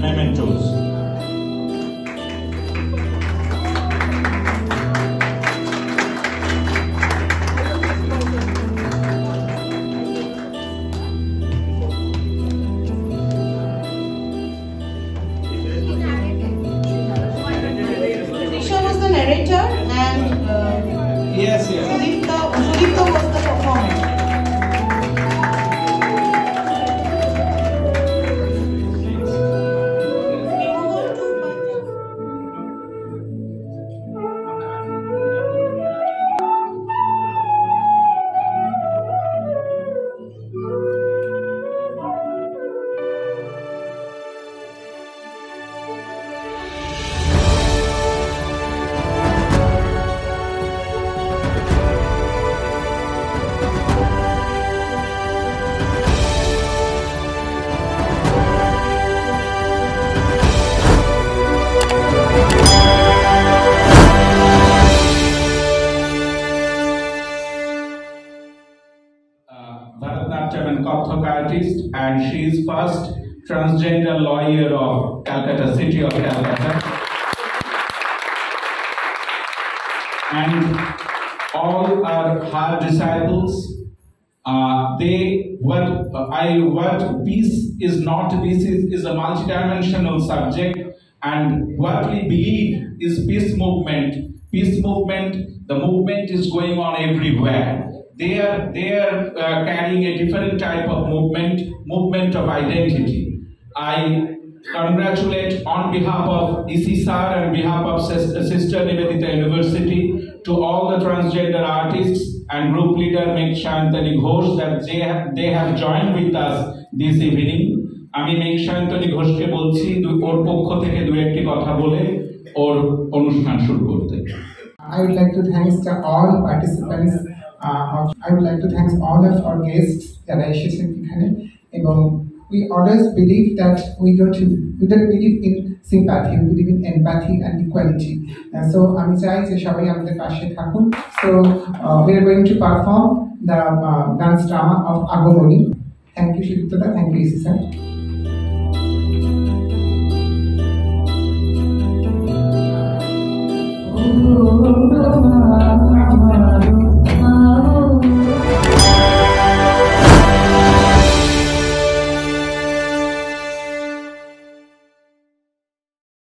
mementos. Trisha was the narrator and Yes. Sudipta was the performer. Bharatanatyam and Kathak artist, and she is first transgender lawyer of Calcutta, city of Calcutta. And all are her disciples. What peace is not, peace is a multidimensional subject, and what we believe is peace movement. Peace movement, the movement is going on everywhere. They are carrying a different type of movement of identity. I congratulate on behalf of ECSAR and behalf of Sister Nivedita University to all the transgender artists and group leader Megshantani Ghosh that they have joined with us this evening. আমি মেঘশান্তনী ঘোষকে বলছি ওর পক্ষ থেকে দু একটি কথা বলে ওর অনুষ্ঠান শুরু করতে। I would like to thank all participants. I would like to thank all of our guests যারা এসেছেন এখানে, এবং we always believe that we don't believe in sympathy, we believe in empathy and equality. So আমি চাই যে সবাই আমাদের পাশে থাকুন. So we are going to perform the dance drama of Agomoni. Thank you Sudipta, thank you ECSAR. Oh